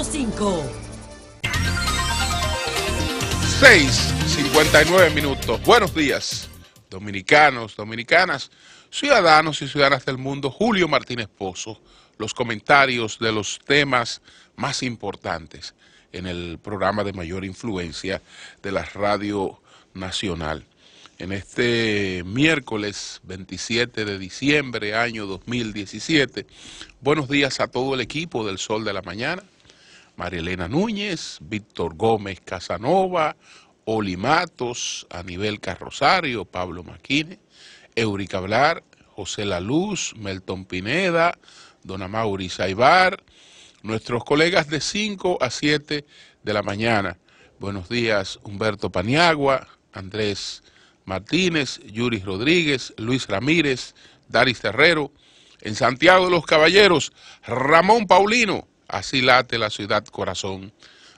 105. 6:59. Buenos días, dominicanos, dominicanas, ciudadanos y ciudadanas del mundo. Julio Martínez Pozo, los comentarios de los temas más importantes en el programa de mayor influencia de la Radio Nacional. En este miércoles 27 de diciembre, año 2017, buenos días a todo el equipo del Sol de la Mañana. María Elena Núñez, Víctor Gómez Casanova, Oli Matos, Anibel Carrosario, Pablo Maquine, Eurica Blar, José La Luz, Melton Pineda, Don Amaury Saibar, nuestros colegas de 5 a 7 de la mañana. Buenos días, Humberto Paniagua, Andrés Martínez, Yuri Rodríguez, Luis Ramírez, Daris Terrero. En Santiago de los Caballeros, Ramón Paulino, así late la ciudad corazón.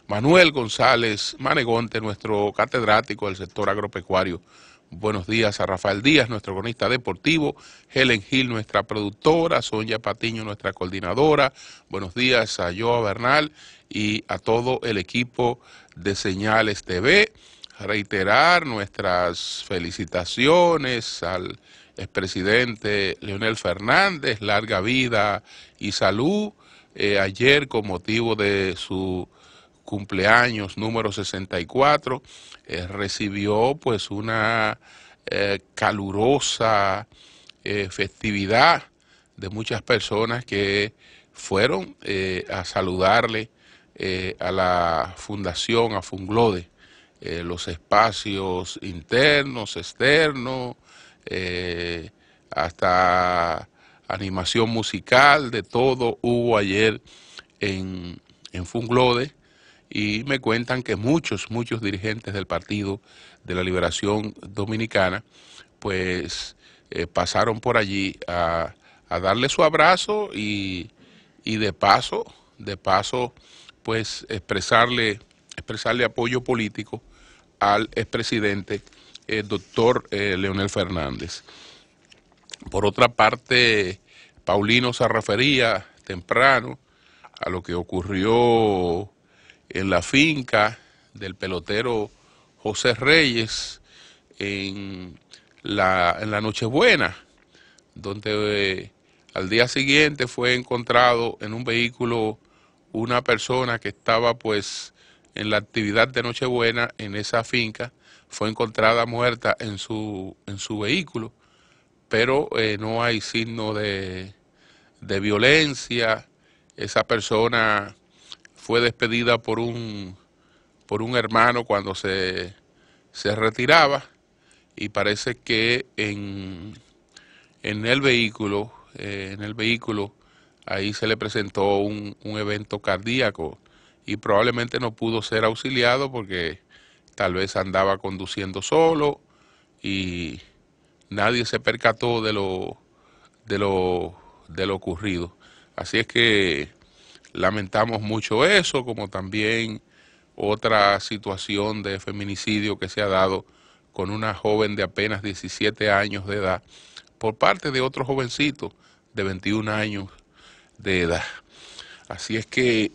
Manuel González Manegonte, nuestro catedrático del sector agropecuario. Buenos días a Rafael Díaz, nuestro cronista deportivo. Helen Gil, nuestra productora. Sonia Patiño, nuestra coordinadora. Buenos días a Joa Bernal y a todo el equipo de Señales TV. Reiterar nuestras felicitaciones al expresidente Leonel Fernández, larga vida y salud. Ayer, con motivo de su cumpleaños número 64, recibió pues una calurosa festividad de muchas personas que fueron a saludarle a la fundación, a Funglode, los espacios internos, externos, hasta animación musical, de todo hubo ayer en Funglode, y me cuentan que muchos dirigentes del Partido de la Liberación Dominicana pues pasaron por allí a darle su abrazo y de paso pues expresarle apoyo político al expresidente doctor Leonel Fernández. Por otra parte, Paulino se refería temprano a lo que ocurrió en la finca del pelotero José Reyes en la Nochebuena, donde al día siguiente fue encontrado en un vehículo una persona que estaba pues en la actividad de Nochebuena en esa finca. Fue encontrada muerta en su vehículo, pero no hay signo de violencia. Esa persona fue despedida por un hermano cuando se retiraba, y parece que en el vehículo ahí se le presentó un evento cardíaco y probablemente no pudo ser auxiliado porque tal vez andaba conduciendo solo y nadie se percató de lo ocurrido. Así es que lamentamos mucho eso, como también otra situación de feminicidio que se ha dado con una joven de apenas 17 años de edad por parte de otro jovencito de 21 años de edad. Así es que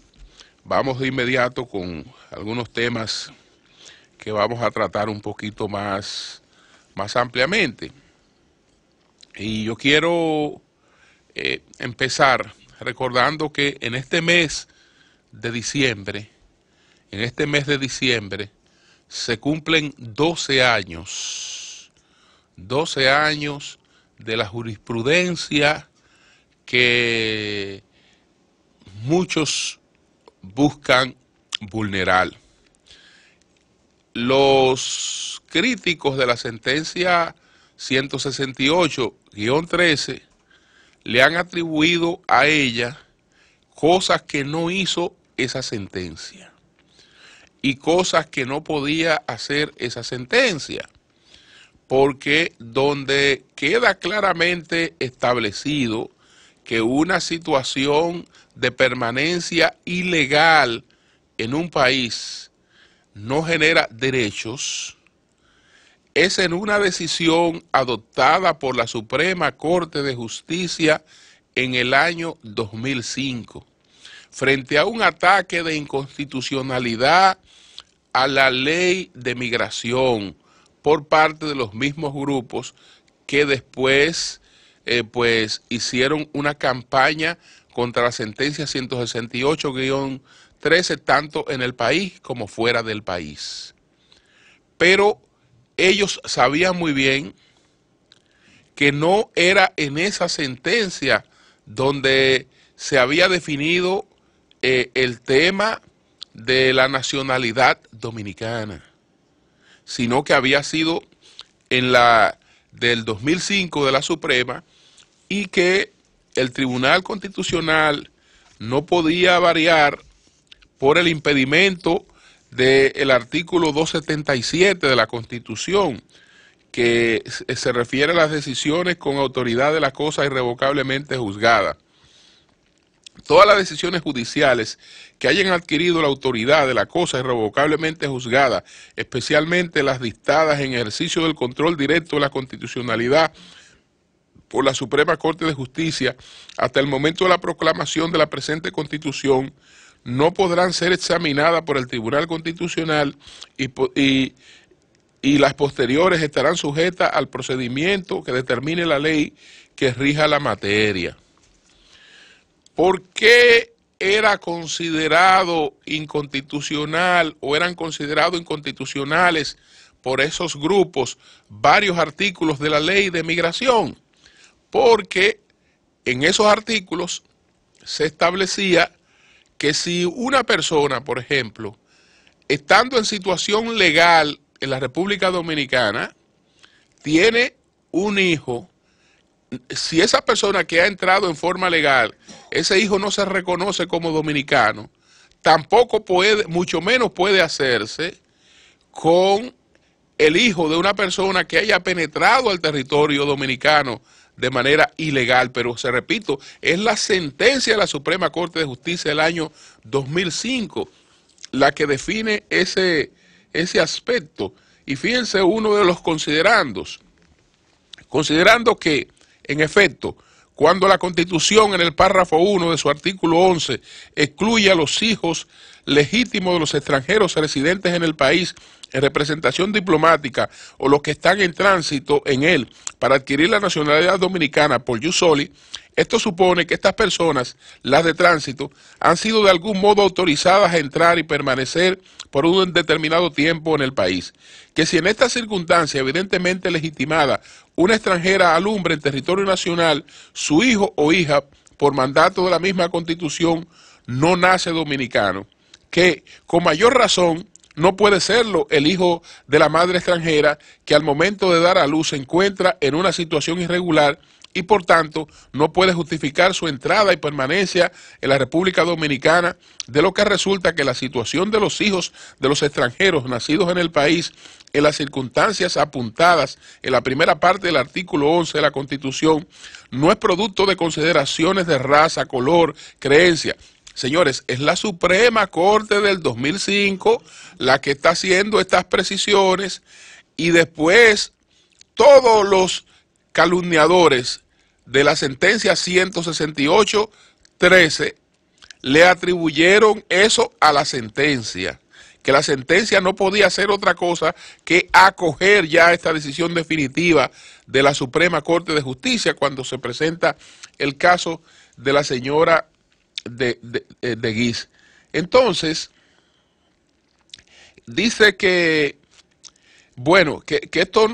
vamos de inmediato con algunos temas que vamos a tratar un poquito más ampliamente. Y yo quiero empezar recordando que en este mes de diciembre, se cumplen 12 años de la jurisprudencia que muchos buscan vulnerar. Los críticos de la sentencia 168-13 le han atribuido a ella cosas que no hizo esa sentencia y cosas que no podía hacer esa sentencia, porque donde queda claramente establecido que una situación de permanencia ilegal en un país no genera derechos, es en una decisión adoptada por la Suprema Corte de Justicia en el año 2005. frente a un ataque de inconstitucionalidad a la ley de migración por parte de los mismos grupos que después pues hicieron una campaña contra la sentencia 168-13 tanto en el país como fuera del país. Pero ellos sabían muy bien que no era en esa sentencia donde se había definido el tema de la nacionalidad dominicana, sino que había sido en la del 2005 de la Suprema, y que el Tribunal Constitucional no podía variar por el impedimento del artículo 277 de la Constitución, que se refiere a las decisiones con autoridad de la cosa irrevocablemente juzgada. Todas las decisiones judiciales que hayan adquirido la autoridad de la cosa irrevocablemente juzgada, especialmente las dictadas en ejercicio del control directo de la constitucionalidad por la Suprema Corte de Justicia hasta el momento de la proclamación de la presente Constitución, no podrán ser examinadas por el Tribunal Constitucional y las posteriores estarán sujetas al procedimiento que determine la ley que rija la materia. ¿Por qué era considerado inconstitucional o eran considerados inconstitucionales por esos grupos varios artículos de la ley de migración? Porque en esos artículos se establecía que si una persona, por ejemplo, estando en situación legal en la República Dominicana, tiene un hijo, si esa persona que ha entrado en forma legal, ese hijo no se reconoce como dominicano, tampoco puede, mucho menos puede hacerse con el hijo de una persona que haya penetrado al territorio dominicano de manera ilegal. Pero se repito, es la sentencia de la Suprema Corte de Justicia del año 2005 la que define ese aspecto. Y fíjense uno de los considerandos, considerando que, en efecto, cuando la Constitución en el párrafo 1 de su artículo 11 excluye a los hijos legítimos de los extranjeros residentes en el país en representación diplomática o los que están en tránsito en él para adquirir la nacionalidad dominicana por jus soli, esto supone que estas personas, las de tránsito, han sido de algún modo autorizadas a entrar y permanecer por un determinado tiempo en el país. Que si en esta circunstancia evidentemente legitimada una extranjera alumbre en territorio nacional, su hijo o hija, por mandato de la misma Constitución, no nace dominicano, que con mayor razón no puede serlo el hijo de la madre extranjera que al momento de dar a luz se encuentra en una situación irregular y por tanto no puede justificar su entrada y permanencia en la República Dominicana, de lo que resulta que la situación de los hijos de los extranjeros nacidos en el país en las circunstancias apuntadas en la primera parte del artículo 11 de la Constitución no es producto de consideraciones de raza, color, creencia. Señores, es la Suprema Corte del 2005 la que está haciendo estas precisiones, y después todos los calumniadores de la sentencia 168-13 le atribuyeron eso a la sentencia, que la sentencia no podía hacer otra cosa que acoger ya esta decisión definitiva de la Suprema Corte de Justicia cuando se presenta el caso de la señora de Guis. Entonces, dice que, bueno, que esto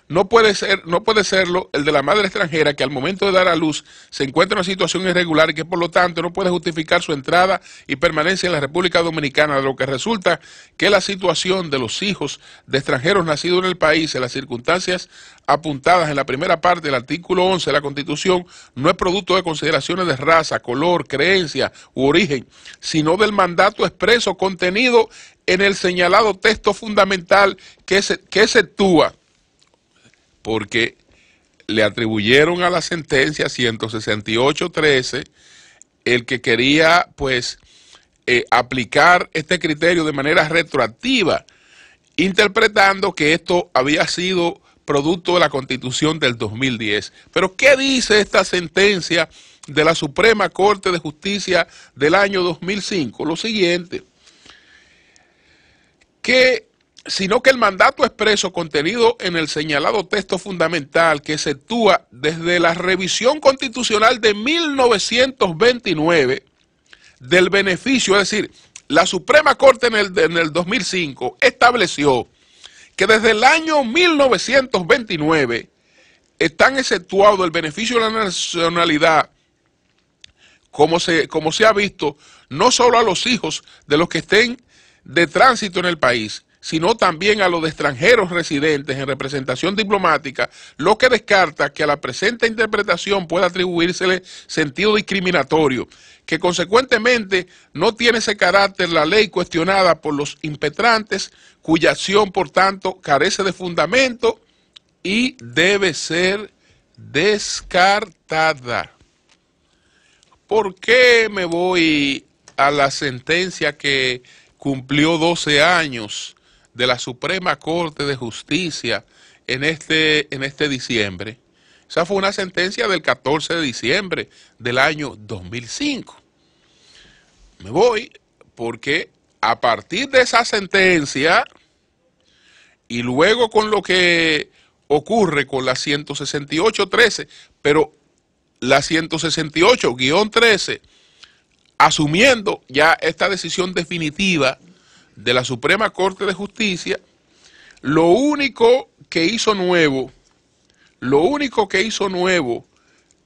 no puede serlo el de la madre extranjera que al momento de dar a luz se encuentra en una situación irregular y que por lo tanto no puede justificar su entrada y permanencia en la República Dominicana, de lo que resulta que la situación de los hijos de extranjeros nacidos en el país en las circunstancias apuntadas en la primera parte del artículo 11 de la Constitución no es producto de consideraciones de raza, color, creencia u origen, sino del mandato expreso contenido en el señalado texto fundamental que exceptúa, porque le atribuyeron a la sentencia 168-13 el que quería pues aplicar este criterio de manera retroactiva, interpretando que esto había sido producto de la Constitución del 2010. Pero ¿qué dice esta sentencia de la Suprema Corte de Justicia del año 2005, lo siguiente, sino que el mandato expreso contenido en el señalado texto fundamental que se efectúa desde la revisión constitucional de 1929 del beneficio, es decir, la Suprema Corte en el 2005 estableció que desde el año 1929 están exceptuados el beneficio de la nacionalidad, como se ha visto, no solo a los hijos de los que estén de tránsito en el país, sino también a los de extranjeros residentes en representación diplomática, lo que descarta que a la presente interpretación pueda atribuírsele sentido discriminatorio, que consecuentemente no tiene ese carácter la ley cuestionada por los impetrantes, cuya acción por tanto carece de fundamento y debe ser descartada. ¿Por qué me voy a la sentencia que cumplió 12 años de la Suprema Corte de Justicia en este diciembre? Esa fue una sentencia del 14 de diciembre del año 2005. Me voy porque a partir de esa sentencia y luego con lo que ocurre con la 168.13, pero la 168-13, asumiendo ya esta decisión definitiva de la Suprema Corte de Justicia, lo único que hizo nuevo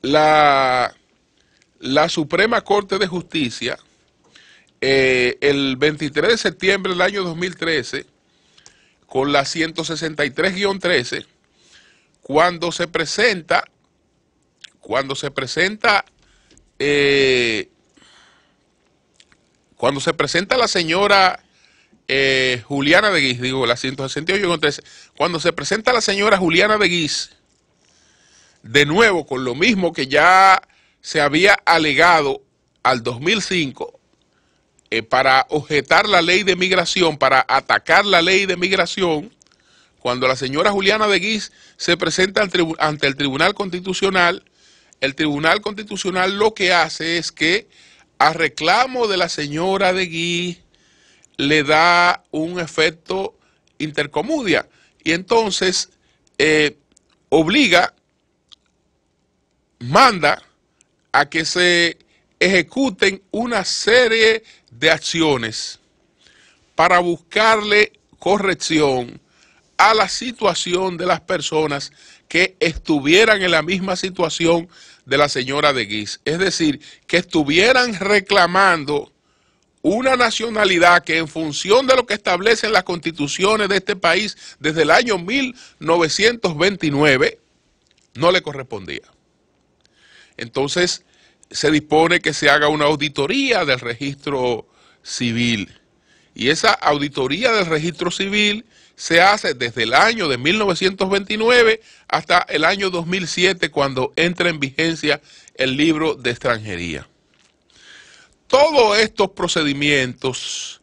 la Suprema Corte de Justicia el 23 de septiembre del año 2013, con la 163-13, cuando se presenta la señora Juliana de Guiz, digo, la 168-13, cuando se presenta la señora Juliana de Guiz, de nuevo con lo mismo que ya se había alegado al 2005, para objetar la ley de migración, para atacar la ley de migración, cuando la señora Juliana de Guiz se presenta ante el Tribunal Constitucional lo que hace es que a reclamo de la señora de Guiz le da un efecto intercomudia y entonces manda a que se ejecuten una serie de acciones para buscarle corrección a la situación de las personas que estuvieran en la misma situación de la señora de Guiz. Es decir, que estuvieran reclamando una nacionalidad que en función de lo que establecen las constituciones de este país desde el año 1929 no le correspondía. Entonces se dispone que se haga una auditoría del registro civil y esa auditoría del registro civil se hace desde el año de 1929 hasta el año 2007 cuando entra en vigencia el libro de extranjería. Todos estos procedimientos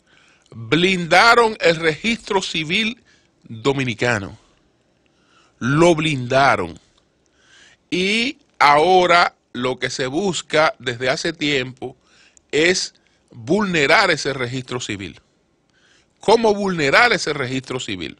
blindaron el registro civil dominicano, lo blindaron y ahora lo que se busca desde hace tiempo es vulnerar ese registro civil. ¿Cómo vulnerar ese registro civil?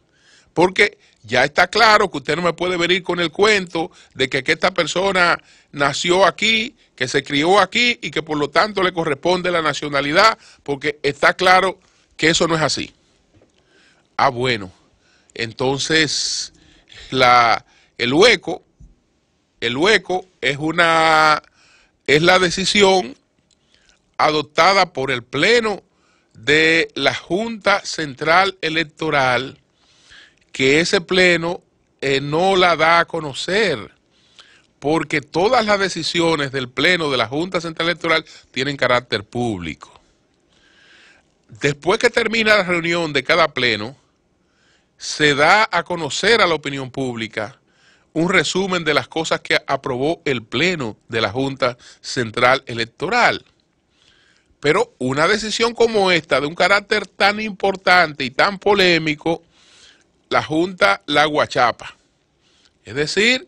Porque ya está claro que usted no me puede venir con el cuento de que esta persona nació aquí, que se crió aquí y que por lo tanto le corresponde la nacionalidad, porque está claro que eso no es así. Ah, bueno, entonces el hueco es la decisión adoptada por el Pleno de la Junta Central Electoral, que ese Pleno no la da a conocer, porque todas las decisiones del Pleno de la Junta Central Electoral tienen carácter público. Después que termina la reunión de cada Pleno, se da a conocer a la opinión pública un resumen de las cosas que aprobó el Pleno de la Junta Central Electoral. Pero una decisión como esta, de un carácter tan importante y tan polémico, la Junta la guachapa. Es decir,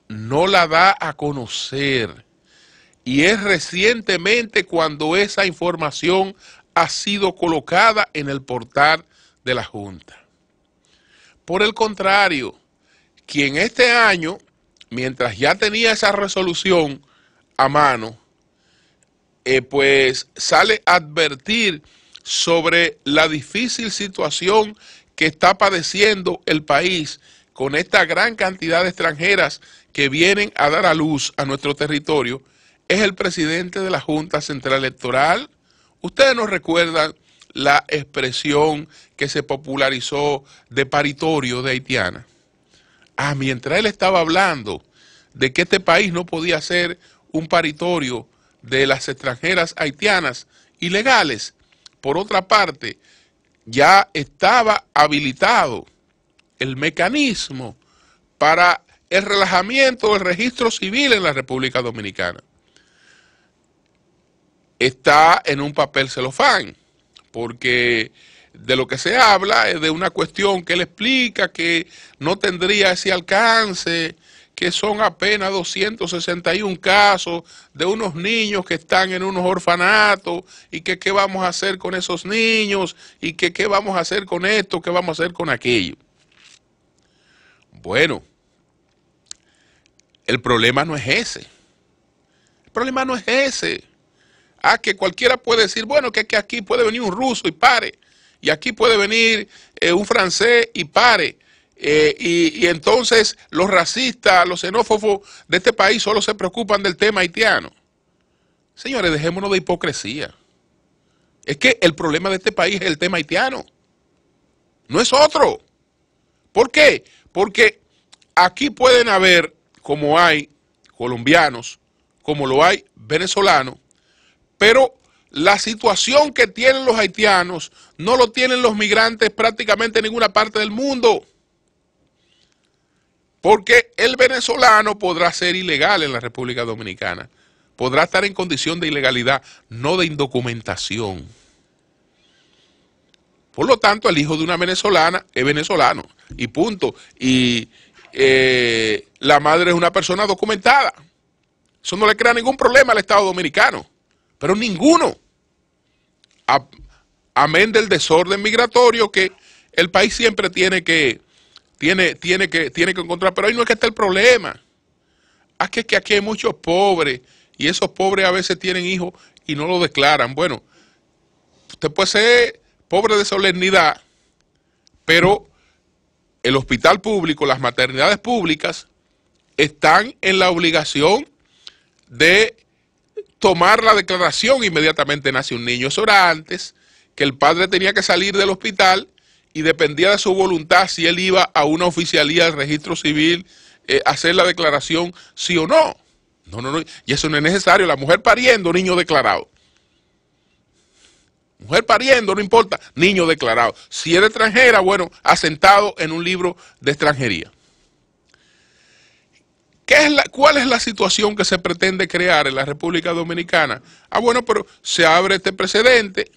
no la da a conocer. y es recientemente cuando esa información ha sido colocada en el portal de la Junta. Por el contrario, quien este año, mientras ya tenía esa resolución a mano, pues sale a advertir sobre la difícil situación que está padeciendo el país con esta gran cantidad de extranjeras que vienen a dar a luz a nuestro territorio, es el presidente de la Junta Central Electoral. Ustedes nos recuerdan la expresión que se popularizó de paritorio de haitiana. Mientras él estaba hablando de que este país no podía ser un paritorio de las extranjeras haitianas ilegales, por otra parte, ya estaba habilitado el mecanismo para el relajamiento del registro civil en la República Dominicana. Está en un papel celofán, porque de lo que se habla es de una cuestión que él explica que no tendría ese alcance, que son apenas 261 casos de unos niños que están en unos orfanatos y que qué vamos a hacer con esos niños y que qué vamos a hacer con esto, qué vamos a hacer con aquello. Bueno, el problema no es ese. El problema no es ese. Que cualquiera puede decir, bueno, que aquí puede venir un ruso y pare, y aquí puede venir un francés y pare, y entonces los racistas, los xenófobos de este país solo se preocupan del tema haitiano. Señores, dejémonos de hipocresía. Es que el problema de este país es el tema haitiano, no es otro. ¿Por qué? Porque aquí pueden haber, como hay colombianos, como lo hay venezolanos, pero la situación que tienen los haitianos no lo tienen los migrantes prácticamente en ninguna parte del mundo. Porque el venezolano podrá ser ilegal en la República Dominicana, podrá estar en condición de ilegalidad, no de indocumentación. Por lo tanto, el hijo de una venezolana es venezolano, y punto. Y la madre es una persona documentada. Eso no le crea ningún problema al Estado Dominicano. Pero ninguno, amén del desorden migratorio que el país siempre tiene que encontrar. Pero ahí no es que está el problema. Es que aquí hay muchos pobres y esos pobres a veces tienen hijos y no lo declaran. Bueno, usted puede ser pobre de solemnidad, pero el hospital público, las maternidades públicas están en la obligación de tomar la declaración. Inmediatamente nace un niño. Eso era antes, que el padre tenía que salir del hospital y dependía de su voluntad si él iba a una oficialía del registro civil a hacer la declaración, sí o no. No, y eso no es necesario. La mujer pariendo, niño declarado. Mujer pariendo, no importa, niño declarado. Si es extranjera, bueno, asentado en un libro de extranjería. ¿Cuál es la situación que se pretende crear en la República Dominicana? Bueno, pero se abre este precedente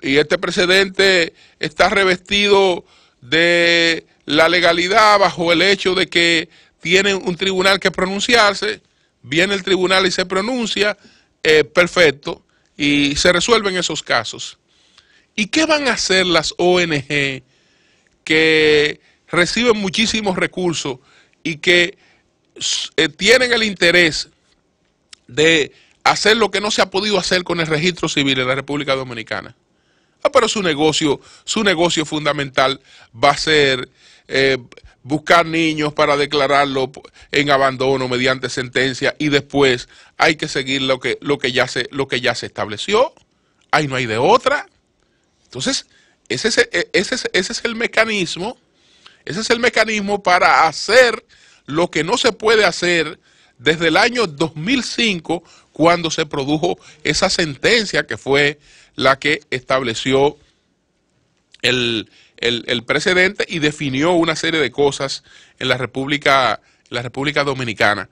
y este precedente está revestido de la legalidad bajo el hecho de que tiene un tribunal que pronunciarse, viene el tribunal y se pronuncia, perfecto, y se resuelven esos casos. ¿Y qué van a hacer las ONG que reciben muchísimos recursos y que tienen el interés de hacer lo que no se ha podido hacer con el registro civil en la República Dominicana? Pero su negocio fundamental va a ser buscar niños para declararlo en abandono mediante sentencia y después hay que seguir lo que ya se estableció. Ahí no hay de otra. Entonces, ese es el mecanismo. Ese es el mecanismo para hacer lo que no se puede hacer desde el año 2005, cuando se produjo esa sentencia que fue la que estableció el precedente y definió una serie de cosas en la República Dominicana.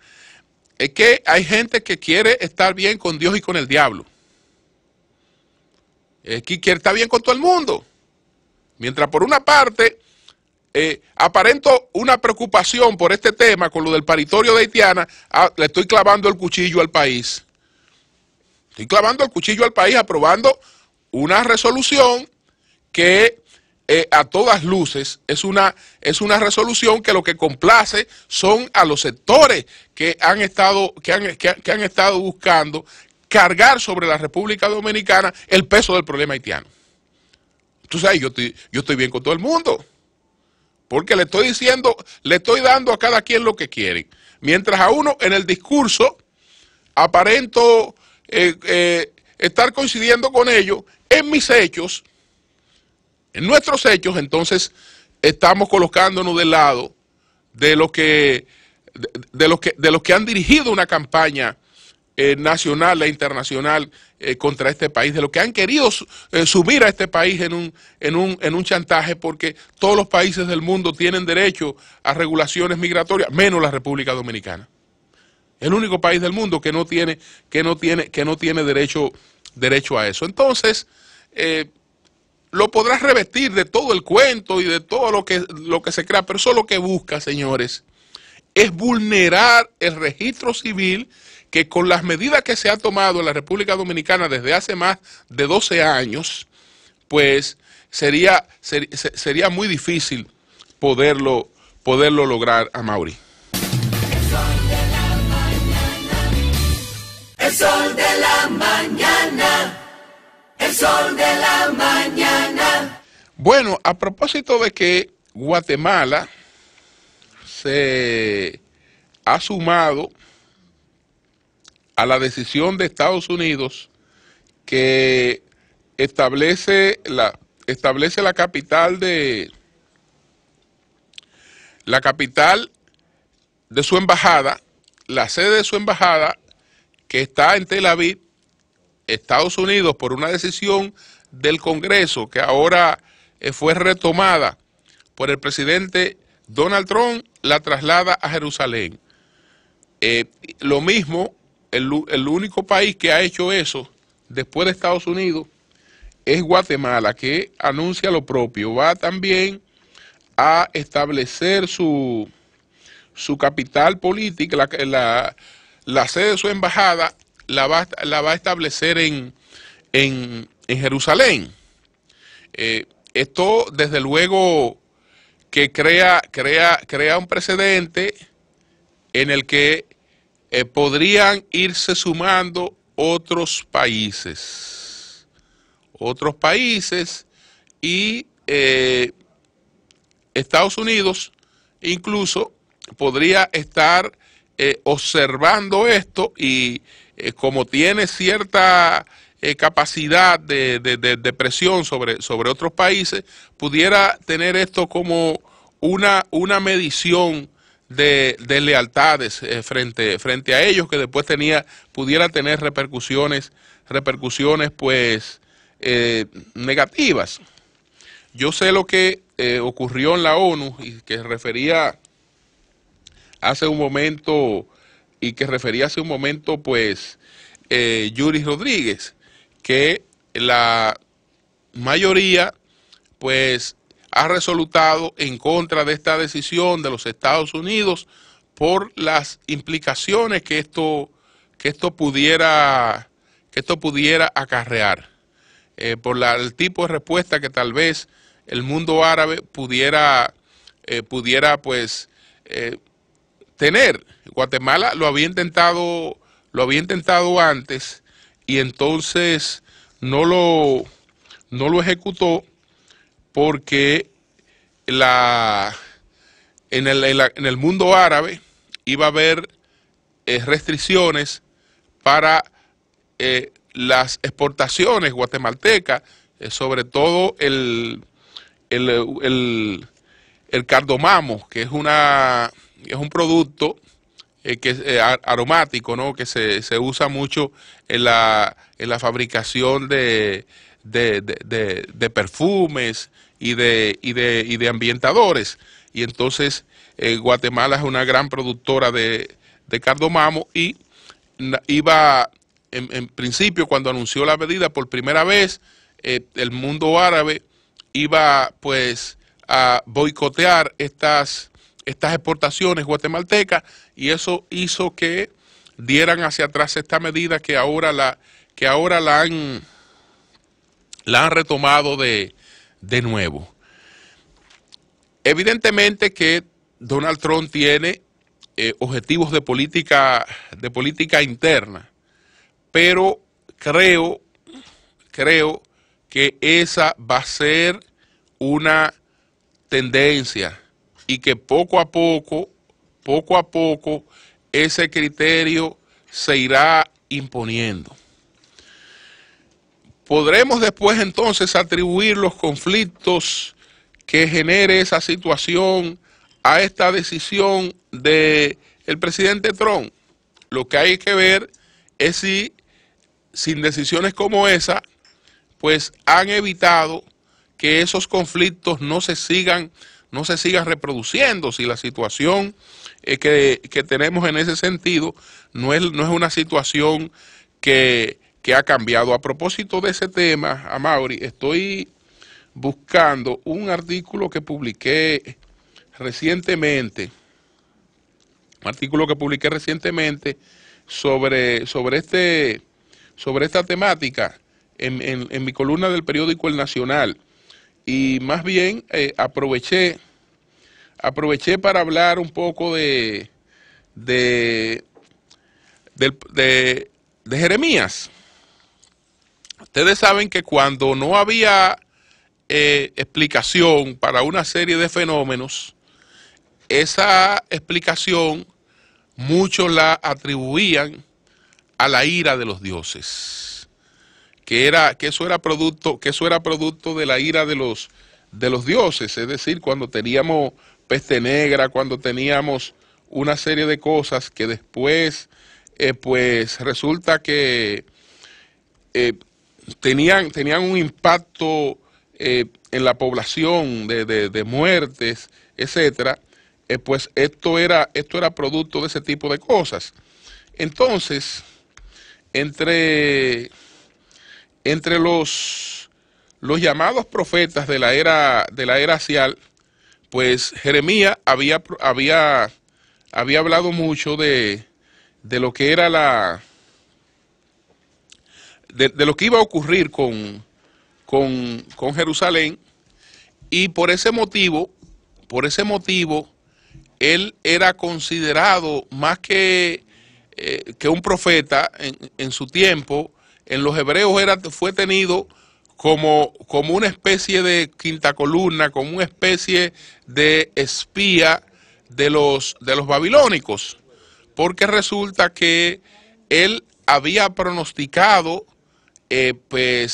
Es que hay gente que quiere estar bien con Dios y con el diablo. Que quiere estar bien con todo el mundo. Mientras por una parte aparento una preocupación por este tema, con lo del paritorio de haitiana, le estoy clavando el cuchillo al país. Estoy clavando el cuchillo al país aprobando una resolución que a todas luces es una resolución que lo que complace son a los sectores que han estado buscando cargar sobre la República Dominicana el peso del problema haitiano. Tú sabes, yo estoy bien con todo el mundo, porque le estoy dando a cada quien lo que quieren. Mientras a uno en el discurso aparento estar coincidiendo con ellos, en mis hechos, en nuestros hechos, entonces estamos colocándonos del lado de los que han dirigido una campaña nacional e internacional contra este país, de los que han querido sumir a este país en un chantaje, porque todos los países del mundo tienen derecho a regulaciones migratorias, menos la República Dominicana. El único país del mundo que no tiene derecho a eso. Entonces, lo podrás revestir de todo el cuento y de todo lo que se crea, pero eso lo que busca, señores, es vulnerar el registro civil, que con las medidas que se ha tomado en la República Dominicana desde hace más de 12 años, pues sería muy difícil poderlo lograr, Amaury. El sol de la mañana, el sol de la mañana. Bueno, a propósito de que Guatemala se ha sumado a la decisión de Estados Unidos que establece la capital de su embajada, la sede de su embajada, que está en Tel Aviv, Estados Unidos, por una decisión del Congreso que ahora fue retomada por el presidente Donald Trump, la traslada a Jerusalén. Lo mismo, el único país que ha hecho eso después de Estados Unidos es Guatemala, que anuncia lo propio. Va también a establecer su capital política, la sede de su embajada la va a establecer en Jerusalén. Esto, desde luego, que crea un precedente en el que podrían irse sumando otros países y Estados Unidos incluso podría estar observando esto y como tiene cierta capacidad de presión sobre otros países, pudiera tener esto como una medición de lealtades frente a ellos, que después pudiera tener repercusiones pues negativas. Yo sé lo que ocurrió en la ONU y que refería hace un momento pues Yuri Rodríguez, que la mayoría pues ha resolutado en contra de esta decisión de los Estados Unidos por las implicaciones que esto pudiera acarrear, por el tipo de respuesta que tal vez el mundo árabe pudiera pues tener. Guatemala lo había intentado antes y entonces no lo ejecutó, porque en el mundo árabe iba a haber restricciones para las exportaciones guatemaltecas, sobre todo el cardomamo, que es un producto que es aromático, ¿no? Que se usa mucho en la fabricación de perfumes y de ambientadores. Y entonces Guatemala es una gran productora de cardomamo y iba, en principio, cuando anunció la medida por primera vez, el mundo árabe iba pues a boicotear estas exportaciones guatemaltecas, y eso hizo que dieran hacia atrás esta medida que ahora que ahora la han retomado de nuevo. Evidentemente que Donald Trump tiene objetivos de política interna, pero creo que esa va a ser una tendencia y que poco a poco, ese criterio se irá imponiendo. Podremos después entonces atribuir los conflictos que genere esa situación a esta decisión del presidente Trump. Lo que hay que ver es si sin decisiones como esa, pues han evitado que esos conflictos no se sigan reproduciendo, si la situación que tenemos en ese sentido no es una situación que ha cambiado. A propósito de ese tema, Amaury, estoy buscando un artículo que publiqué recientemente, sobre esta temática en mi columna del periódico El Nacional, y más bien aproveché para hablar un poco de Jeremías. Ustedes saben que cuando no había explicación para una serie de fenómenos, esa explicación muchos la atribuían a la ira de los dioses, que eso era producto de la ira de los dioses. Es decir, cuando teníamos peste negra, cuando teníamos una serie de cosas que después pues resulta que tenían un impacto en la población de muertes, etcétera. Pues esto era producto de ese tipo de cosas. Entonces, entre los llamados profetas de la era racial, pues Jeremías había hablado mucho de lo que era de lo que iba a ocurrir con Jerusalén, y por ese motivo él era considerado más que un profeta en su tiempo. En los hebreos fue tenido como una especie de quinta columna, como una especie de espía de los babilónicos, porque resulta que él había pronosticado que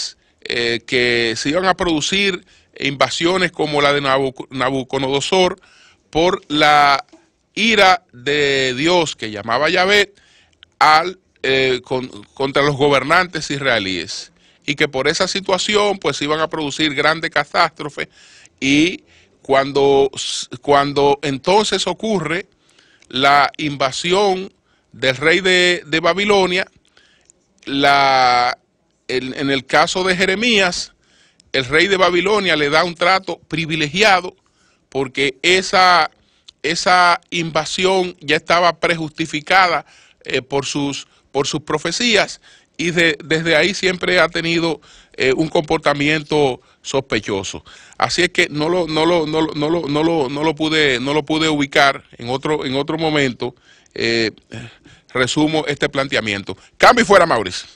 se iban a producir invasiones como la de Nabucodonosor, por la ira de Dios que llamaba Yahvé contra los gobernantes israelíes, y que por esa situación pues iban a producir grandes catástrofes. Y cuando entonces ocurre la invasión del rey de Babilonia, en el caso de Jeremías, el rey de Babilonia le da un trato privilegiado, porque esa invasión ya estaba prejustificada por sus profecías, y desde ahí siempre ha tenido un comportamiento sospechoso. Así es que no lo pude ubicar en otro momento. Resumo este planteamiento. Cambio y fuera, Mauricio.